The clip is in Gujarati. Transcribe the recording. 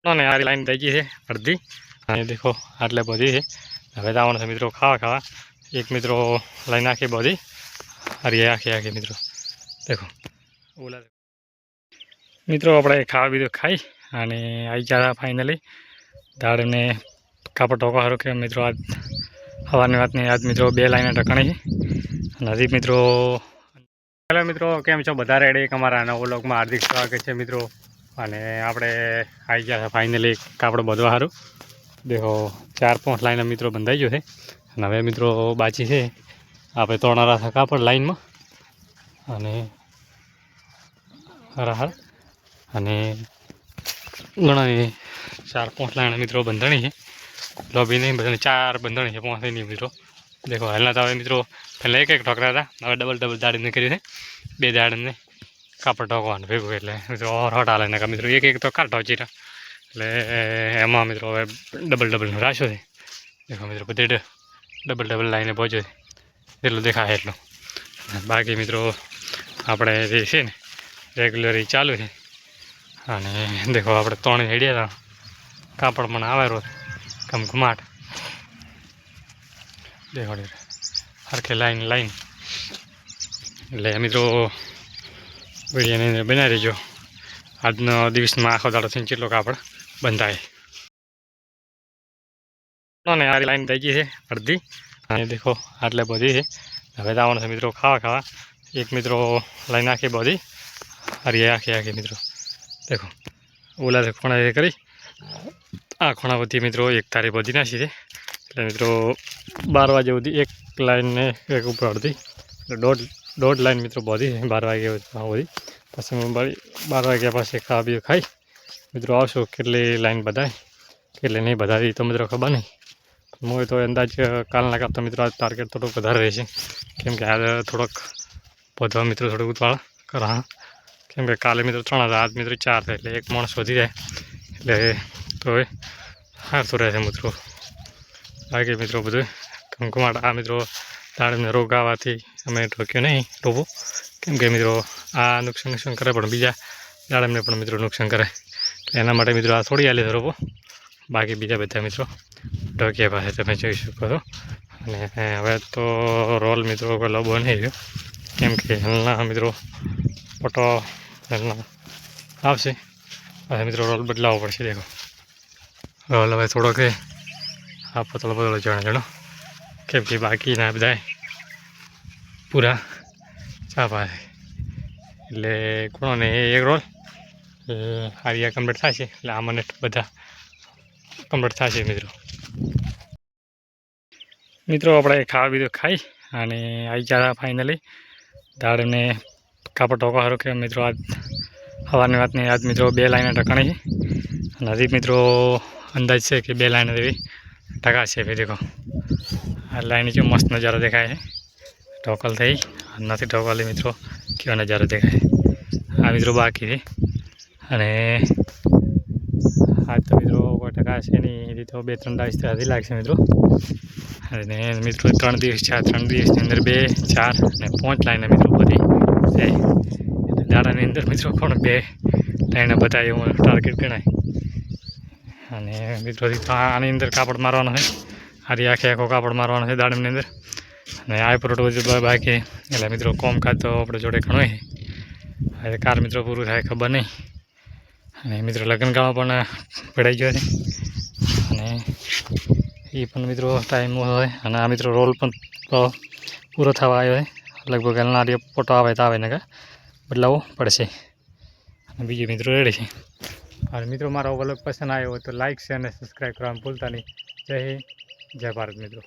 ને આ લાઈન થઈ ગઈ છે અડધી અને દેખો આટલે બધી છે હવે આવવાનું છે મિત્રો ખાવા એક મિત્રો લઈ નાખી બધી અરે આખી મિત્રો દેખો ઓલા મિત્રો આપણે ખાવા બીજું ખાઈ અને આવી ગયા ફાઇનલી દાળને કાપડ ટોકો સારું કે મિત્રો આજ સવારની વાતની આજ મિત્રો 2 લાઈન ટકણી છે અને હજી મિત્રો હેલો મિત્રો કેમ છો બધા રેડી અમારા નવા વ્લોગમાં હાર્દિક સ્વાગત છે મિત્રો અને આપણે આવી ગયા ફાઇનલી કાપડ બધવા સારું દેખો 4-5 લાઈન મિત્રો બંધાઈ ગયો છે અને હવે મિત્રો બાકી છે આપણે તોડારા કાપડ લાઈનમાં અને હરાહર અને ઘણા 4-5 લાઈન મિત્રો બંધાણી છે લોબી નહીં બધાને 4 બંધાણી છે 5 નહીં મિત્રો દેખો હાલના તો હવે મિત્રો પહેલાં એક ઠોકરા હતા હવે ડબલ દાડીને કર્યું છે 2 દાડીને કાપડ ઠોકવાનું ભેગું એટલે મિત્રો હટ હાલે ને મિત્રો એક તો કાઢો ચીરા એટલે એમાં મિત્રો હવે ડબલ રાખ્યો છે દેખો મિત્રો બધે ડબલ લાઈને પહોંચ્યો છે એટલું દેખાય એટલું બાકી મિત્રો આપણે જે છે ને રેગ્યુલર એ ચાલુ છે અને દેખો આપણે 3 હેડ્યા હતા કાપડ પણ આવેલો ઘમઘમાટ દેખો હરખે લાઈન એટલે મિત્રો વિડીયોની અંદર બનાવી રહેજો આજનો દિવસમાં આખો દાડો થઈને કેટલો કાપડ બંધાય ને આ લાઈન થઈ ગઈ છે અડધી અને દેખો આટલે બધી છે હવે આવવાનું છે મિત્રો ખાવા એક મિત્રો લઈ નાખી બધી અરે આખી મિત્રો દેખો ઓલા ખૂણા કરી આ ખૂણા બધી મિત્રો એક તારી બધી નાખી છે એટલે મિત્રો 12 વાગે સુધી એક લાઈનને એક ઉપર અડધી એટલે દોઢ લાઈન મિત્રો બધી છે 12 વાગે બધી પછી 12 વાગ્યા પછી ખાવા બીજું ખાઈ મિત્રો આવશો કેટલી લાઈન બધાય કેટલી નહીં બધાય તો મિત્રો ખબર નહીં હું તો અંદાજ કાલના કાપતા મિત્રો આજ ટાર્ગેટ થોડુંક વધારે રહેશે કેમ કે આજે થોડોક વધવા મિત્રો થોડુંક ઉતાવળ કરા કેમ કે કાલે મિત્રો 3 હતા આજ મિત્રો 4 થાય એટલે એક માણસ વધી જાય એટલે તો સારું રહે છે મિત્રો બાકી મિત્રો બધું ઘમઘમાટ આ મિત્રો દાડમને રોગ આવવાથી અમે ઠોક્યો નહીં રોબો કેમ કે મિત્રો આ નુકસાન કરે પણ બીજા દાડમને પણ મિત્રો નુકસાન કરે એટલે એના માટે મિત્રો આ થોડી આલી રોબો બાકી બીજા બધા મિત્રો ઢોક્યા પાસે તમે જોઈ શકો છો અને હવે તો રોલ મિત્રો કોઈ લાંબો નહીં રહ્યો કેમ કે હાલના મિત્રો ફોટો આવશે હવે મિત્રો રોલ બદલાવવો પડશે દેખો રોલ હવે થોડોક આ પતળો જાણો કેમ કે બાકીના બધા પૂરા ચા પાસે એટલે કોણો ને એક રોલ હારિયા કમ્પ્લીટ થશે એટલે આ મને બધા કમ્પ્લીટ થશે મિત્રો આપણે ખાવા બીજું ખાઈ અને આવી ગયા ફાઇનલી દાળને કાપડ ટોકો સારું કે મિત્રો આજ સવારની વાતની આજ મિત્રો 2 લાઈન ટકણી છે અને હજી મિત્રો અંદાજ છે કે 2 લાઈન એવી ટકા છે ભાઈ દેખો આ લાઈન જો મસ્ત નજારો દેખાય છે ઢોકલ થઈ નથી ઢોકલી મિત્રો કેવો નજારો દેખાય આ મિત્રો બાકી છે અને આજ તો મિત્રો કોઈ ટકા છે નહીં એથી તો 2-3 દાસ હજી લાગશે મિત્રો અને મિત્રો 3 દિવસ છે 3 દિવસની અંદર 2, 4 અને 5 લાઈન મિત્રો બધી છે દાડાની અંદર મિત્રો કોણ 2 લાઈન બતાવી એવું ટાર્ગેટ ગણાય અને મિત્રો આની અંદર કાપડ મારવાનો છે આરી આખો કાપડ મારવાનો છે દાડમની અંદર અને આ પ્રોટ બધું બાકી એટલે મિત્રો કોમ ખાતો આપણે જોડે ઘણો હવે કાર મિત્રો પૂરું થાય ખબર નહીં અને મિત્રો લગ્નગાળો પણ ભેળાઈ ગયો છે અને એ પણ મિત્રો ટાઈમ હોય અને આ મિત્રો રોલ પણ પૂરો થવા આવ્યો છે લગભગ હાલના ફોટો આવે તો આવે ને કે બદલાવવો પડશે અને બીજું મિત્રો રેડી છે અને મિત્રો મારો વ્લોગ પસંદ આવ્યો હોય તો લાઇક શેર અને સબસ્ક્રાઈબ કરવાનું ભૂલતા નહીં જય હિન્દ જય ભારત મિત્રો